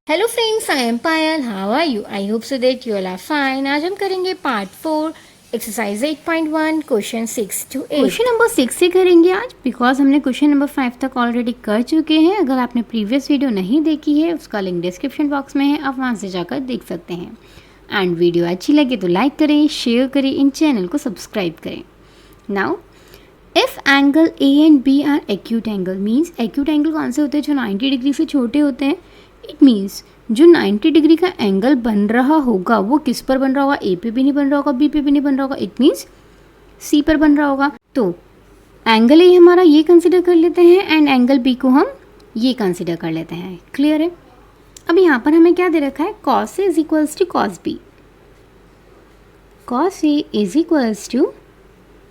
Hello friends, I am Payal. How are you? I hope so that you all are fine. आज हम करेंगे part 4 exercise 8.1 question 6 to 8। Question number 6 से करेंगे आज, because हमने question number 5 तक ऑलरेडी कर चुके हैं। अगर आपने प्रीवियस वीडियो नहीं देखी है उसका लिंक डिस्क्रिप्शन बॉक्स में है, आप वहाँ से जाकर देख सकते हैं। एंड वीडियो अच्छी लगे तो लाइक करें, शेयर करें, इन चैनल को सब्सक्राइब करें। Now if angle A and B are acute angle, means acute angle कौन से होते हैं? जो 90 डिग्री से छोटे होते हैं। इट मीन्स जो 90 डिग्री का एंगल बन रहा होगा वो किस पर बन रहा होगा? ए पे भी नहीं बन रहा होगा, बी पे भी नहीं बन रहा होगा, इट मीन्स सी पर बन रहा होगा। तो एंगल ए हमारा ये कंसिडर कर लेते हैं एंड एंगल बी को हम ये कंसिडर कर लेते हैं। क्लियर है? अब यहाँ पर हमें क्या दे रखा है? Cos A is equals to cos B. Cos A is equals to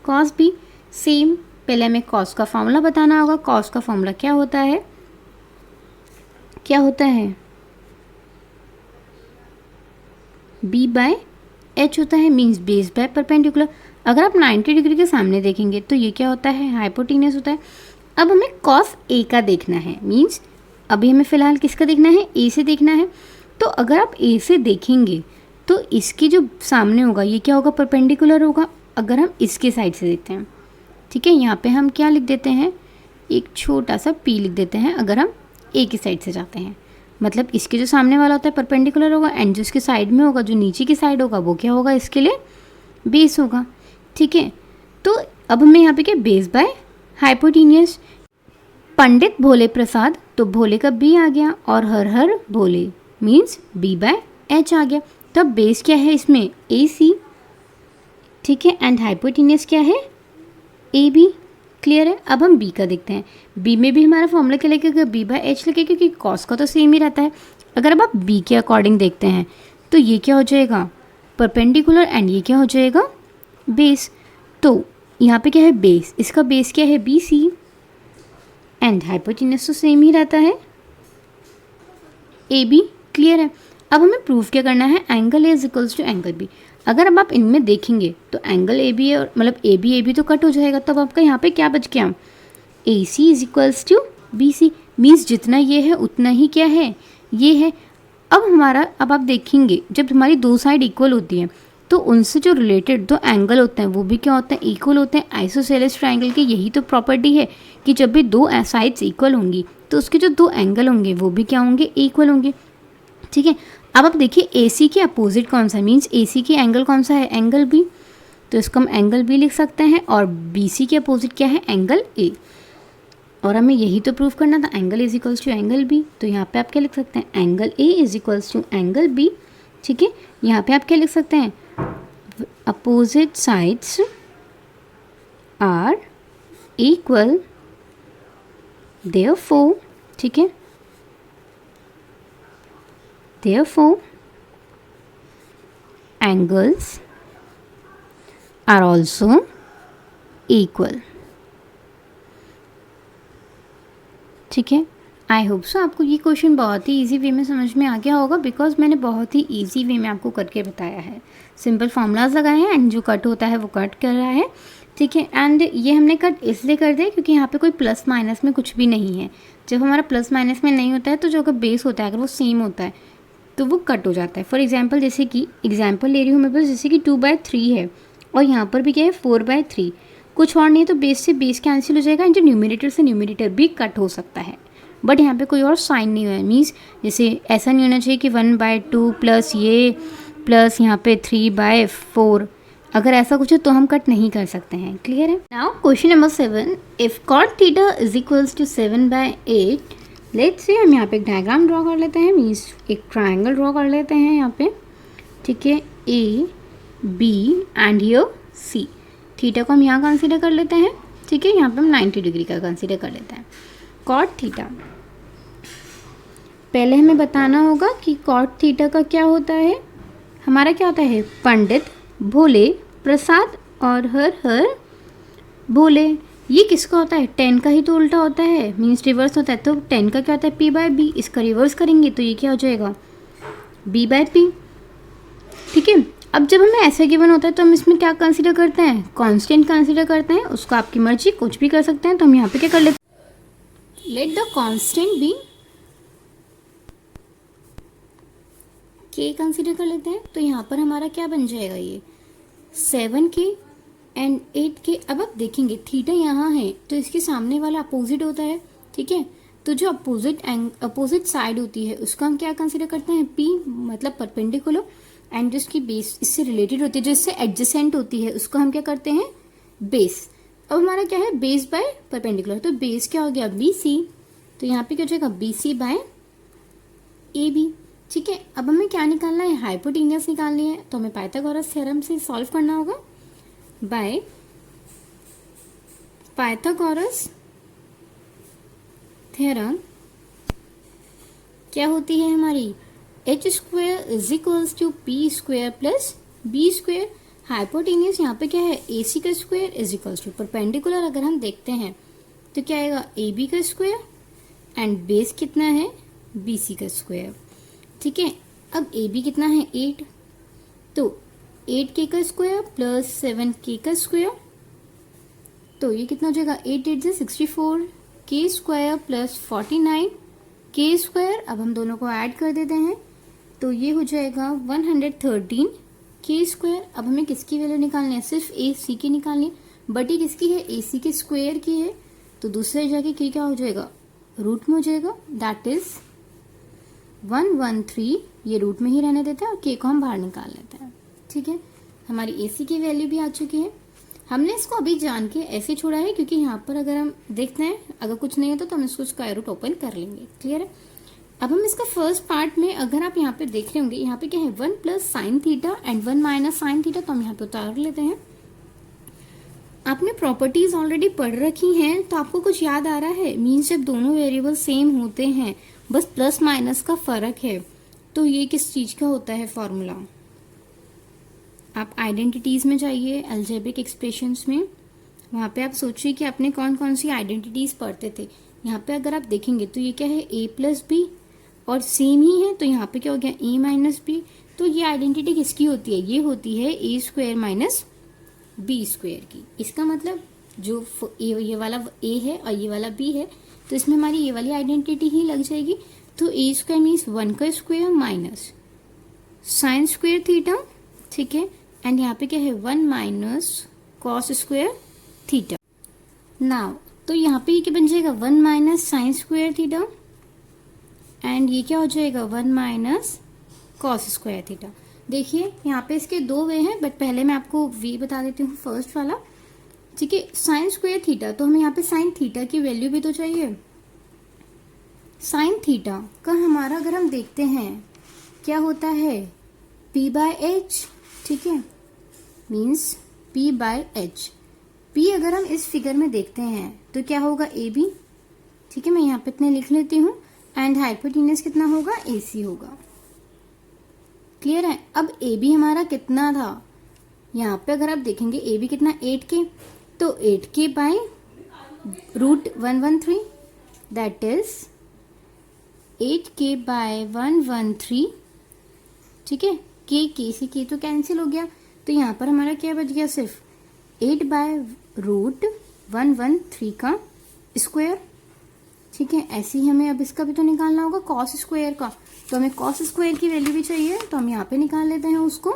cos B. Same, पहले हमें कॉस का फॉर्मूला बताना होगा। कॉस का फॉर्मूला क्या होता है? क्या होता है? बी बाय एच होता है, मीन्स बेस बाय परपेंडिकुलर। अगर आप 90 डिग्री के सामने देखेंगे तो ये क्या होता है? हाइपोटेन्यूस होता है। अब हमें कॉस ए का देखना है, मीन्स अभी हमें फ़िलहाल किसका देखना है? ए से देखना है। तो अगर आप ए से देखेंगे तो इसकी जो सामने होगा ये क्या होगा? परपेंडिकुलर होगा। अगर हम इसके साइड से देखते हैं, ठीक है, यहाँ पे हम क्या लिख देते हैं? एक छोटा सा पी लिख देते हैं। अगर हम ए की साइड से जाते हैं, मतलब इसके जो सामने वाला होता है परपेंडिकुलर होगा, एंड जो इसके साइड में होगा, जो नीचे की साइड होगा, वो क्या होगा? इसके लिए बेस होगा। ठीक है, तो अब हमें यहाँ पे क्या? Base by hypotenuse. Pandit Bhole Prasad, तो भोले का बी आ गया, और हर हर Bhole means B by H आ गया। तो अब बेस क्या है इसमें? ए सी। ठीक है, एंड हाइपोटेन्यूस क्या है? A B. क्लियर है? अब हम बी का देखते हैं। बी में भी हमारा फॉर्मूला क्या लगेगा? बी बाय एच लगेगा, क्योंकि कॉस का तो सेम ही रहता है। अगर अब आप बी के अकॉर्डिंग देखते हैं तो ये क्या हो जाएगा? परपेंडिकुलर, एंड ये क्या हो जाएगा? बेस। तो यहाँ पे क्या है? बेस। इसका बेस क्या है? बी सी, एंड हाइपोटेन्यूस तो सेम ही रहता है, ए बी। क्लियर है? अब हमें प्रूफ क्या करना है? Angle A is equals to angle B. अगर अब आप इनमें देखेंगे तो एंगल ए बी और मतलब ए बी तो कट हो जाएगा। तब आपका यहाँ पे क्या बच गया? A C is equals to B C, means जितना ये है उतना ही क्या है? ये है। अब आप देखेंगे जब हमारी दो साइड इक्वल होती हैं तो उनसे जो रिलेटेड दो एंगल होते हैं वो भी क्या होते हैं? इक्वल होते हैं। आइसोसेलेस ट्रायंगल की यही तो प्रॉपर्टी है कि जब भी दो साइड्स इक्वल होंगी तो उसके जो दो एंगल होंगे वो भी क्या होंगे? इक्वल होंगे। ठीक है, अब आप देखिए ए सी के अपोजिट कौन सा है? मीन्स ए सी की एंगल कौन सा है? Angle B. तो इसको हम एंगल बी लिख सकते हैं, और बी सी के अपोजिट क्या है? Angle A. और हमें यही तो प्रूफ करना था, angle is equals to angle B. तो यहाँ पे आप क्या लिख सकते हैं? Angle A is equals to angle B. ठीक है, यहाँ पे आप क्या लिख सकते हैं? Opposite sides are equal, therefore, ठीक है, therefore angles are also equal। ठीक है, आई होप सो आपको ये क्वेश्चन बहुत ही इजी वे में समझ में आ गया होगा, बिकॉज मैंने बहुत ही इजी वे में आपको करके बताया है। सिंपल फार्मूलाज लगाए हैं एंड जो कट होता है वो कट कर रहा है। ठीक है, एंड ये हमने कट इसलिए कर दिया क्योंकि यहाँ पे कोई प्लस माइनस में कुछ भी नहीं है। जब हमारा प्लस माइनस में नहीं होता है तो जो अगर बेस होता है अगर वो सेम होता है तो वो कट हो जाता है। फॉर एग्जाम्पल, जैसे कि एग्जाम्पल ले रही हूँ मैं बस, जैसे कि 2/3 है और यहाँ पर भी क्या है? 4/3। कुछ और नहीं है तो बेस से बेस कैंसिल हो जाएगा, एंड जो न्यूमरेटर से न्यूमरेटर भी कट हो सकता है। बट यहाँ पे कोई और साइन नहीं हुआ है, मीन्स जैसे ऐसा नहीं होना चाहिए कि 1/2 प्लस ये प्लस यहाँ पे 3/4। अगर ऐसा कुछ है तो हम कट नहीं कर सकते हैं। क्लियर है? Now question number 7, if cot theta is equals to 7/8, let's say हम यहाँ पे एक डायग्राम ड्रॉ कर लेते हैं, मीन्स एक ट्रायंगल ड्रॉ कर लेते हैं यहाँ पे। ठीक है, A B and here C. Theta को हम यहाँ कंसीडर कर लेते हैं। ठीक है, यहाँ पे हम 90 डिग्री का कंसीडर कर लेते हैं। कॉट थीटा, पहले हमें बताना होगा कि कॉट थीटा का क्या होता है। हमारा क्या होता है? पंडित भोले प्रसाद और हर हर भोले। ये किसका होता है? 10 का ही तो उल्टा होता है, मीन्स रिवर्स होता है। तो 10 का क्या होता है? P by B. इसका रिवर्स करेंगे तो ये क्या हो जाएगा? B by P. ठीक है, अब जब हमें ऐसा गिवन होता है तो हम इसमें क्या कंसीडर करते हैं? कांस्टेंट कंसीडर करते हैं। उसको आपकी मर्जी कुछ भी कर सकते हैं। तो हम यहाँ पे क्या कर लेते हैं? लेट द कांस्टेंट बी के कंसिडर कर लेते हैं, तो यहाँ पर हमारा क्या बन जाएगा, ये 7k एंड 8k। अब आप देखेंगे थीटा यहाँ है तो इसके सामने वाला अपोजिट होता है, ठीक है। तो जो अपोजिट साइड होती है उसको हम क्या कंसिडर करते हैं, p मतलब परपेंडिकुलर, एंड जो इसकी बेस इससे रिलेटेड होती है, जो इससे एडजेसेंट होती है, उसको हम क्या करते हैं, बेस। अब हमारा क्या है, बेस बाय परपेंडिकुलर, तो बेस क्या हो गया, BC। तो यहाँ पे क्या हो जाएगा, BC बाय AB, ठीक है। अब हमें क्या निकालना है, हाइपोटेन्यूज निकालनी है, तो हमें पाइथागोरस थ्योरम से सॉल्व करना होगा। बाय पाइथागोरस थ्योरम क्या होती है हमारी, h square is equals to p square plus b square. Hypotenuse यहाँ पे क्या है, AC का square is equals to perpendicular, अगर हम देखते हैं तो क्या आएगा, AB का स्क्वायर एंड बेस कितना है, BC का स्क्वायर, ठीक है। अब AB कितना है, 8, तो 8k का स्क्वायर प्लस 7k का स्क्वायर, तो ये कितना हो जाएगा, 8 8 से 64, k square plus 49 k square. अब हम दोनों को ऐड कर देते हैं तो ये हो जाएगा 113 k स्क्वायर। अब हमें किसकी वैल्यू निकालनी है, सिर्फ AC की निकालनी है, बट ये किसकी है, AC के स्क्वायर की है, तो दूसरे जाके k क्या हो जाएगा, रूट में हो जाएगा, दैट इज 113, ये रूट में ही रहने देते हैं और k को हम बाहर निकाल लेते हैं, ठीक है। हमारी AC की वैल्यू भी आ चुकी है। हमने इसको अभी जान के ऐसे छोड़ा है क्योंकि यहाँ पर अगर हम देखते हैं अगर कुछ नहीं है तो हम इसको स्क्वायर रूट ओपन कर लेंगे, क्लियर है। अब हम इसका फर्स्ट पार्ट में अगर आप यहाँ पे देख रहे होंगे, यहाँ पे क्या है, 1 plus sine theta and 1 minus sine theta, तो हम यहाँ पे उतार लेते हैं। आपने प्रॉपर्टीज ऑलरेडी पढ़ रखी हैं तो आपको कुछ याद आ रहा है, मीन्स जब दोनों वेरिएबल सेम होते हैं, बस प्लस माइनस का फर्क है, तो ये किस चीज का होता है फॉर्मूला। आप आइडेंटिटीज में जाइए, अलजेब्रिक एक्सप्रेशंस में, वहाँ पे आप सोचिए कि आपने कौन कौन सी आइडेंटिटीज पढ़ते थे। यहाँ पे अगर आप देखेंगे तो ये क्या है, a प्लस बी, और सेम ही है, तो यहाँ पे क्या हो गया, a माइनस बी। तो ये आइडेंटिटी किसकी होती है, ये होती है a square minus b square की। इसका मतलब जो ये वाला a है और ये वाला b है, तो इसमें हमारी ये वाली आइडेंटिटी ही लग जाएगी। तो a स्क्वायर मीन्स 1 का square minus sine square theta, ठीक है, एंड यहाँ पे क्या है, 1 minus cos square theta. Now तो यहाँ पे ये क्या बन जाएगा, 1 minus sine square theta, and ये क्या हो जाएगा, 1 माइनस कॉस स्क्वायर थीटा। देखिए यहाँ पे इसके दो वे हैं, बट पहले मैं आपको वे बता देती हूँ, फर्स्ट वाला, ठीक है। साइन स्क्वायर थीटा, तो हमें यहाँ पे साइन थीटा की वैल्यू भी तो चाहिए। साइन थीटा का हमारा अगर हम देखते हैं क्या होता है, p बाय एच, ठीक है, means p by H. p अगर हम इस फिगर में देखते हैं तो क्या होगा, AB, ठीक है, मैं यहाँ पे इतने लिख लेती हूँ, एंड हाइपोटेन्यूज कितना होगा, AC होगा, क्लियर है। अब AB हमारा कितना था, यहाँ पे अगर आप देखेंगे AB कितना, 8k, तो 8k by root 113, that is 8k by 113, ठीक है। k से k तो कैंसिल हो गया, तो यहाँ पर हमारा क्या बच गया, सिर्फ 8 बाय रूट 113 का स्क्वायर, ठीक है। ऐसे ही हमें अब इसका भी तो निकालना होगा, कॉस स्क्वायर का, तो हमें कॉस स्क्वायर की वैल्यू भी चाहिए, तो हम यहाँ पे निकाल लेते हैं उसको।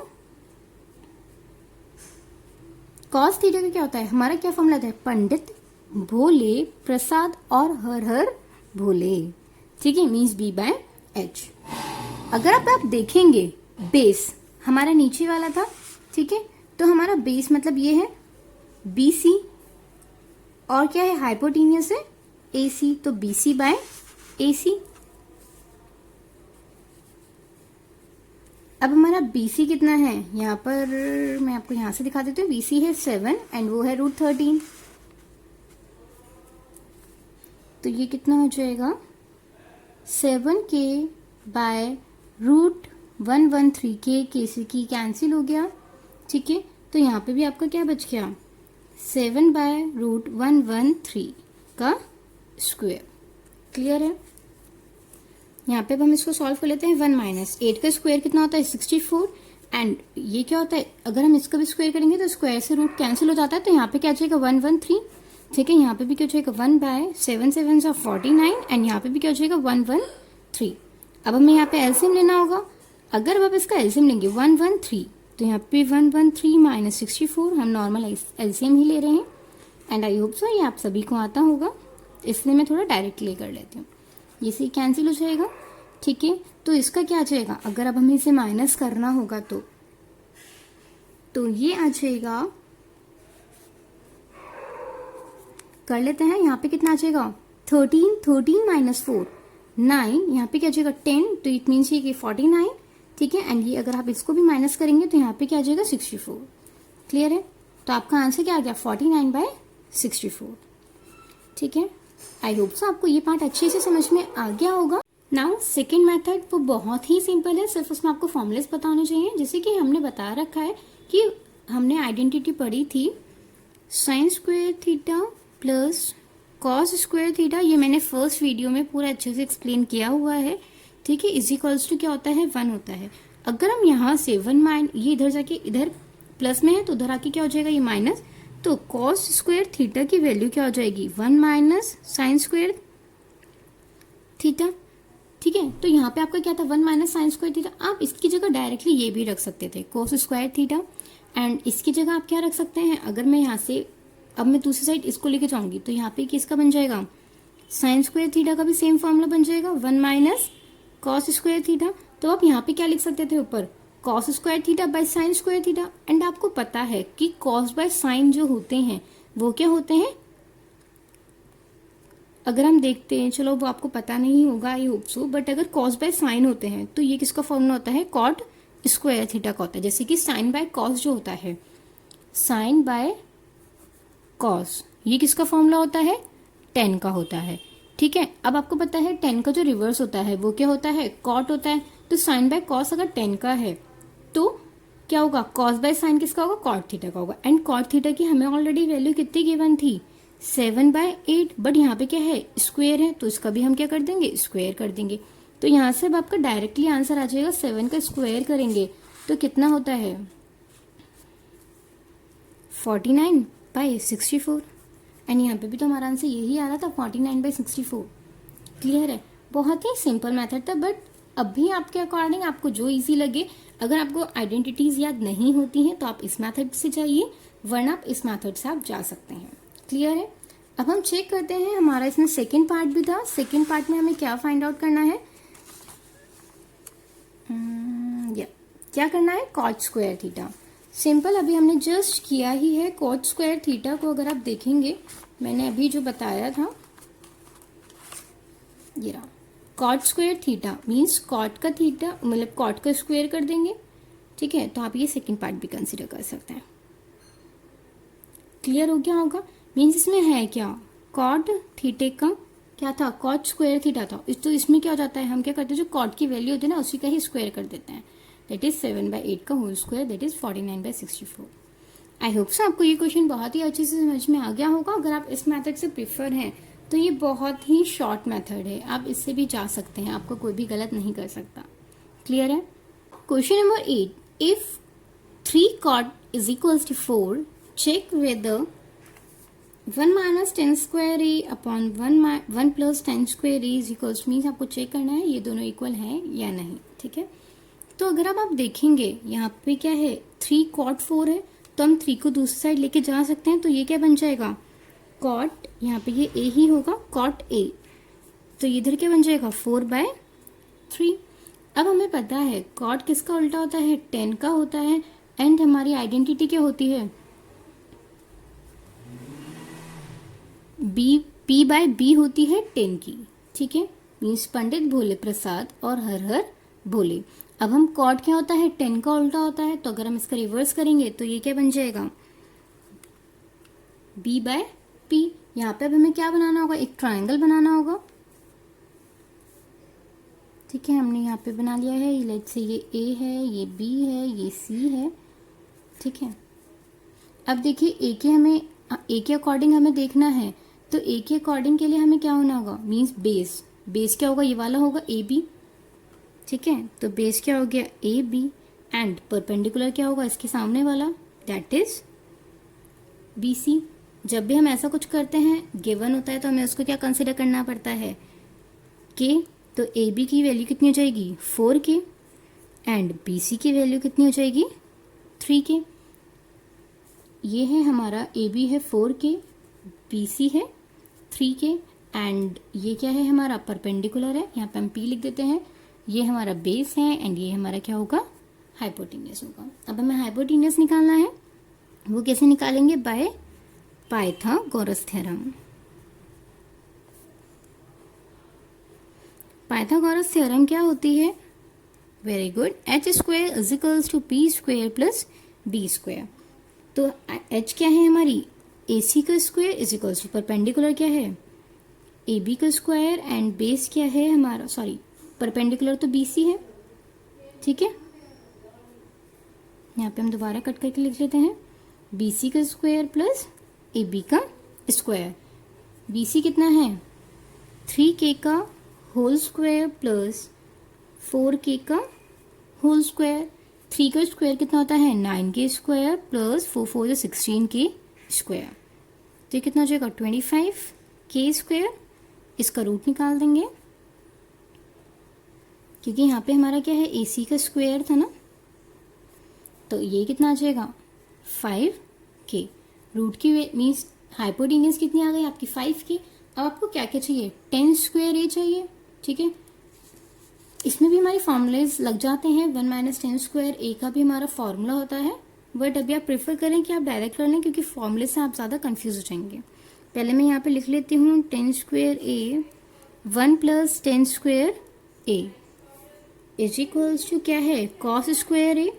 कॉस थीटा का क्या होता है, हमारा क्या फॉर्मूला था, पंडित भोले प्रसाद और हर हर भोले, ठीक है, मीन्स b बाय एच। अगर आप देखेंगे बेस हमारा नीचे वाला था, ठीक है, तो हमारा बेस मतलब ये है BC, और क्या है, हाइपोटेन्यूज है AC, तो BC बाय AC। अब हमारा BC कितना है, यहाँ पर मैं आपको यहाँ से दिखा देती हूँ, BC है 7 एंड वो है रूट 13, तो ये कितना हो जाएगा, 7k बाय रूट 113, k से की कैंसिल हो गया, ठीक है। तो यहाँ पे भी आपका क्या बच गया, 7 बाय रूट 113 का स्क्वायर, क्लियर है। यहाँ पे अब हम इसको सॉल्व कर लेते हैं। 1 माइनस 8 का स्क्वायर कितना होता है, 64, एंड ये क्या होता है, अगर हम इसका भी स्क्वायर करेंगे तो स्क्वायर से रूट कैंसिल हो जाता है, तो यहाँ पे क्या जाएगा, 113, ठीक है। यहाँ पे भी क्या हो जाएगा, 1 बाय 7 7 49, एंड यहाँ पे भी क्या हो जाएगा, 113। अब हमें यहाँ पे एलसीएम लेना होगा। अगर अब आप इसका एलसीएम लेंगे 113, तो यहाँ पे 113 माइनस 64, हम नॉर्मल एलसीएम ही ले रहे हैं एंड आई होप सो ये आप सभी को आता होगा, इसलिए मैं थोड़ा डायरेक्टली कर लेती हूँ। ये से कैंसिल हो जाएगा, ठीक है। तो इसका क्या आ जाएगा, अगर अब हमें इसे माइनस करना होगा तो ये आ जाएगा, कर लेते हैं। यहाँ पे कितना आ जाएगा 13 माइनस 4 9, यहाँ पे क्या आ जाएगा 10, तो इट मीन्स ये कि 49, ठीक है। एंड ये अगर आप इसको भी माइनस करेंगे तो यहाँ पे क्या आ जाएगा 64। क्लियर है, तो आपका आंसर क्या आ गया 49/64, ठीक है। आई होप सो आपको ये पार्ट अच्छे से समझ में आ गया होगा। नाउ सेकेंड मेथड वो बहुत ही सिंपल है, सिर्फ उसमें आपको फॉर्मूलेस पता होने चाहिए। जैसे कि हमने बता रखा है कि हमने आइडेंटिटी पढ़ी थी sine square theta plus cos square theta, ये मैंने फर्स्ट वीडियो में पूरा अच्छे से एक्सप्लेन किया हुआ है, ठीक है। इज इक्वल्स टू क्या होता है 1 होता है। अगर हम यहाँ से 1 ये इधर जाके इधर प्लस में है तो उधर आके क्या हो जाएगा ये माइनस, तो कॉस स्क्वायर थीटा की वैल्यू क्या हो जाएगी 1 माइनस साइन स्क्वायर थीटा, ठीक है। तो यहाँ पे आपका क्या था 1 माइनस साइन स्क्वायर थीटा, आप इसकी जगह डायरेक्टली ये भी रख सकते थे कोस स्क्वायर थीटा, एंड इसकी जगह आप क्या रख सकते हैं, अगर मैं यहाँ से अब मैं दूसरी साइड इसको लेके जाऊंगी तो यहाँ पे किसका बन जाएगा साइन स्क्वायर थीटा का भी सेम फॉर्मूला बन जाएगा 1 माइनस कॉस स्क्वायर थीटा। तो आप यहाँ पे क्या लिख सकते थे ऊपर cos square theta by sine square theta, and आपको पता है कि कॉस बाय साइन जो होते हैं वो क्या होते हैं, अगर हम देखते हैं, चलो वो आपको पता नहीं होगा आई होप सो, बट अगर कॉस बाय साइन होते हैं तो ये किसका फॉर्मूला होता है कॉट स्क्वायर थीटा का होता है। जैसे कि साइन बाय कॉस जो होता है साइन बाय कॉस, ये किसका फॉर्मूला होता है tan का होता है, ठीक है। अब आपको पता है tan का जो रिवर्स होता है वो क्या होता है कॉट होता है, तो साइन बाय कॉस अगर tan का है तो क्या होगा कॉस बाय साइन किसका होगा कॉट थीटा का होगा, एंड कॉट थीटा की हमें ऑलरेडी वैल्यू कितनी गिवन थी 7/8, बट यहाँ पे क्या है स्क्वायर है तो इसका भी हम क्या कर देंगे स्क्वायर कर देंगे। तो यहाँ से अब आपका डायरेक्टली आंसर आ जाएगा 7 का स्क्वायर करेंगे तो कितना होता है 49/64, एंड यहाँ पे भी तो हमारा आंसर यही आ रहा था 49/64। क्लियर है, बहुत ही सिंपल मेथड था, बट अभी आपके अकॉर्डिंग आपको जो इजी लगे, अगर आपको आइडेंटिटीज याद नहीं होती हैं तो आप इस मेथड से जाइए, वरना आप इस मेथड से आप जा सकते हैं। क्लियर है, अब हम चेक करते हैं, हमारा इसमें सेकेंड पार्ट भी था, सेकेंड पार्ट में हमें क्या फाइंड आउट करना है, क्या करना है कॉट स्क्वायर थीटा। सिंपल, अभी हमने जस्ट किया ही है कॉट स्क्वायर थीटा को। अगर आप देखेंगे मैंने अभी जो बताया था ये रहा cot square theta means cot का थीटा मतलब कॉट का स्क्वायर कर देंगे, ठीक है। तो आप ये सेकंड पार्ट भी कंसीडर कर सकते हैं। क्लियर हो गया होगा, मीन्स इसमें है क्या कॉट थीटे का क्या था कॉट स्क्वायर थीटा था, तो इसमें क्या हो जाता है हम क्या करते हैं जो कॉट की वैल्यू होती है ना उसी का ही स्क्वायर कर देते हैं, दैट इज 7/8 का whole square, that is 49/64। I hope so आपको ये क्वेश्चन बहुत ही अच्छे से समझ में आ गया होगा। अगर आप इस मेथड से प्रिफर हैं तो ये बहुत ही शॉर्ट मेथड है, आप इससे भी जा सकते हैं, आपको कोई भी गलत नहीं कर सकता। क्लियर है। Question number 8, if 3 cot is equals to 4, check whether 1 minus 10 square a upon 1 plus 10 square a is equals means आपको चेक करना है ये दोनों इक्वल हैं या नहीं, ठीक है। तो अगर अब आप देखेंगे यहाँ पे क्या है 3 cot 4 है, तो हम 3 को दूसरी साइड लेके जा सकते हैं, तो ये क्या बन जाएगा cot, यहाँ पे ये a ही होगा cot a, तो इधर क्या बन जाएगा 4/3। अब हमें पता है cot किसका उल्टा होता है 10 का होता है, एंड हमारी आइडेंटिटी क्या होती है P/B होती है 10 की, ठीक है। मीन्स पंडित भोले प्रसाद और हर हर भोले। अब हम कॉट क्या होता है 10 का उल्टा होता है, तो अगर हम इसका रिवर्स करेंगे तो ये क्या बन जाएगा B/P। यहाँ पे अब हमें क्या बनाना होगा एक ट्रायंगल बनाना होगा, ठीक है। हमने यहाँ पे बना लिया है, लेट से ये A है, ये B है, ये C है, ठीक है। अब देखिए A के अकॉर्डिंग हमें देखना है, तो A के अकॉर्डिंग के लिए हमें क्या होना होगा मीन्स बेस क्या होगा ये वाला होगा AB, ठीक है। तो बेस क्या हो गया AB, एंड परपेंडिकुलर क्या होगा इसके सामने वाला दैट इज BC। जब भी हम ऐसा कुछ करते हैं गिवन होता है तो हमें उसको क्या कंसिडर करना पड़ता है K, तो AB की वैल्यू कितनी हो जाएगी 4K, एंड बी सी की वैल्यू कितनी हो जाएगी 3k। ये है हमारा ए बी है 4k, बी सी है 3k एंड ये क्या है हमारा परपेंडिकुलर है, यहाँ पे हम p लिख देते हैं। ये हमारा बेस है एंड ये हमारा क्या होगा हाइपोटेन्यूज होगा। अब हमें हाइपोटेन्यूज निकालना है, वो कैसे निकालेंगे by Pythagoras theorem. Pythagoras theorem क्या होती है, very good, H square is equals to P square plus B square. तो एच क्या है हमारी ए सी का square is equals to perpendicular क्या है ए बी का स्क्वायर एंड बेस क्या है हमारा, सॉरी परपेंडिकुलर तो बी सी है, ठीक है। यहाँ पे हम दोबारा कट करके लिख लेते हैं बी सी का स्क्वायर प्लस ए बी का स्क्वायर। बी सी कितना है 3k का होल स्क्वायर प्लस 4k का होल स्क्वायर। 3 का स्क्वायर कितना होता है 9k square plus 4 4 16k square. तो ये कितना हो जाएगा 25k स्क्वायर। इसका रूट निकाल देंगे क्योंकि यहाँ पे हमारा क्या है ए सी का स्क्वायर था ना, तो ये कितना आ जाएगा 5k। रूट की मीन्स हाइपोटेन्यूज कितनी आ गई आपकी 5k। अब आपको क्या क्या चाहिए 10 स्क्वायर ए चाहिए, ठीक है। इसमें भी हमारे फॉर्मूलेज लग जाते हैं, 1 माइनस 10 स्क्वायर ए का भी हमारा फॉर्मूला होता है, बट अभी आप प्रेफर करें कि आप डायरेक्ट कर लें क्योंकि फॉर्मूले से आप ज़्यादा कंफ्यूज हो जाएंगे। पहले मैं यहाँ पे लिख लेती हूँ 10 square A 1 plus 10 square A is equals to क्या है cos square A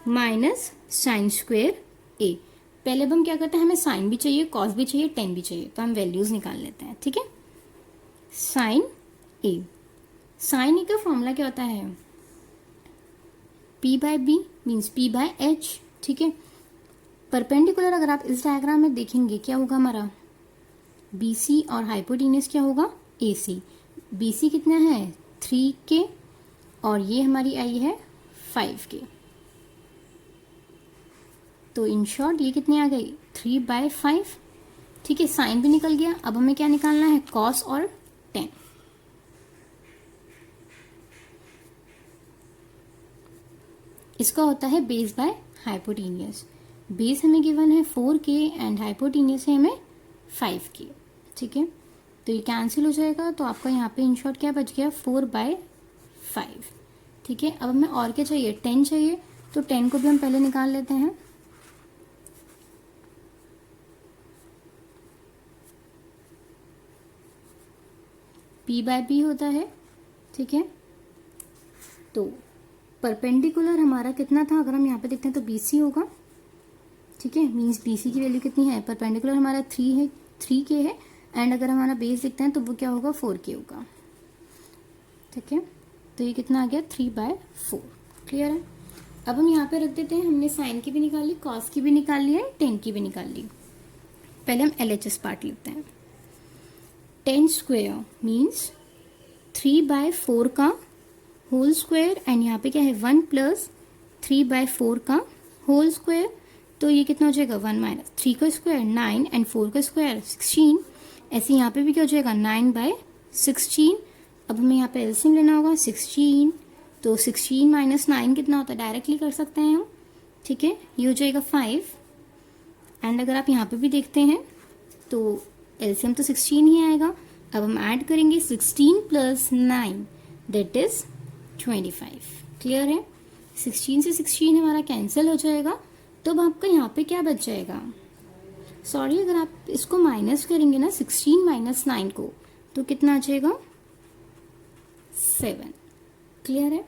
minus sine square A. पहले अब हम क्या करते हैं, हमें साइन भी चाहिए कॉस भी चाहिए टेन भी चाहिए, तो हम वैल्यूज निकाल लेते हैं, ठीक है। साइन ए, साइन ए का फॉर्मूला क्या होता है p by B means p by h, ठीक है। परपेंडिकुलर अगर आप इस डायग्राम में देखेंगे क्या होगा हमारा बी सी और हाइपोटेन्यूज क्या होगा ए सी। बी सी कितना है 3k और ये हमारी आई है 5k। तो इन शॉर्ट ये कितनी आ गई 3/5, ठीक है। साइन भी निकल गया। अब हमें क्या निकालना है कॉस और टेन। इसका होता है बेस बाय हाइपोटेन्यूज। बेस हमें गिवन है 4k एंड हाइपोटेन्यूज है हमें 5k, ठीक है। तो ये कैंसिल हो जाएगा, तो आपका यहाँ पे इन शॉर्ट क्या बच गया 4/5, ठीक है। अब हमें और क्या चाहिए 10 चाहिए, तो 10 को भी हम पहले निकाल लेते हैं। p बाय बी होता है, ठीक है। तो परपेंडिकुलर हमारा कितना था, अगर हम यहाँ पे देखते हैं तो BC होगा, ठीक है। मीन्स BC की वैल्यू कितनी है, परपेंडिकुलर हमारा 3k है एंड अगर हमारा बेस देखते हैं तो वो क्या होगा 4k होगा, ठीक है। तो ये कितना आ गया 3/4, क्लियर है। अब हम यहाँ पे रख देते हैं, हमने साइन की भी निकाल ली कॉस की भी निकाल ली है टेन की भी निकाल ली। पहले हम LHS पार्ट लिखते हैं। 10 स्क्वायर मीन्स 3/4 का होल स्क्वायर एंड यहाँ पे क्या है 1 प्लस 3/4 का होल स्क्वायर। तो ये कितना हो जाएगा 1 माइनस 3 का स्क्वायर 9 एंड 4 का स्क्वायर 16। ऐसे यहाँ पे भी क्या हो जाएगा 9/16। अब हमें यहाँ पे एलसीएम लेना होगा 16, तो 16 माइनस 9 कितना होता है डायरेक्टली कर सकते हैं हम, ठीक है। ये हो जाएगा 5 एंड अगर आप यहाँ पे भी देखते हैं तो एलसीएम तो 16 ही आएगा। अब हम ऐड करेंगे 16 प्लस 9 दैट इज 25, क्लियर है। 16 से 16 हमारा कैंसिल हो जाएगा, तो अब आपका यहाँ पे क्या बच जाएगा, सॉरी अगर आप इसको माइनस करेंगे ना 16 माइनस 9 को, तो कितना आ जाएगा 7, क्लियर है।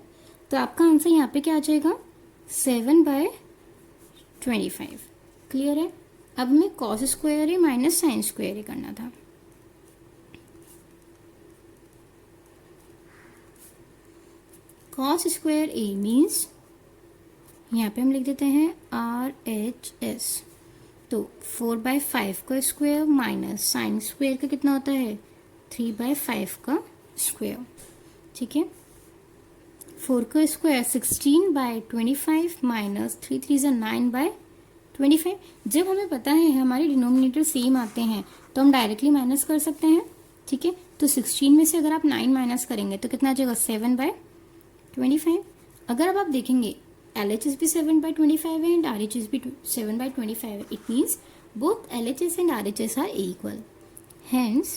तो आपका आंसर यहाँ पे क्या आ जाएगा 7/25, क्लियर है। अब हमें cos square A minus sine square ए करना था। कॉस स्क्वायर ए मीन्स यहाँ पे हम लिख देते हैं RHS। तो 4/5 का स्क्वायर माइनस साइन स्क्वायर का कितना होता है 3/5 का स्क्वायर, ठीक है। 4 का स्क्वायर 16/25 माइनस 3 3 is 9/25। जब हमें पता है हमारे डिनोमिनेटर सेम आते हैं तो हम डायरेक्टली माइनस कर सकते हैं, ठीक है। तो 16 में से अगर आप 9 माइनस करेंगे तो कितना आ जाएगा 7/25। अगर अब आप देखेंगे LHS भी 7/25 है एंड RHS भी 7/25 है. It means both LHS and RHS are equal. Hence,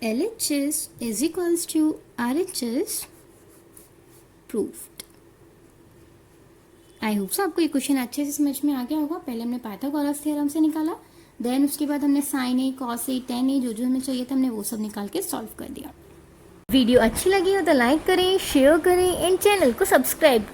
LHS is equals to RHS proved. I hope so आपको ये क्वेश्चन अच्छे से समझ में आ गया होगा. पहले हमने पाइथागोरस थ्योरम से निकाला, देन उसके बाद हमने sign A, cos A, ten ए, जो जो हमें चाहिए था हमने वो सब निकाल के सॉल्व कर दिया. वीडियो अच्छी लगी हो तो लाइक करें, शेयर करें एंड चैनल को सब्सक्राइब करें.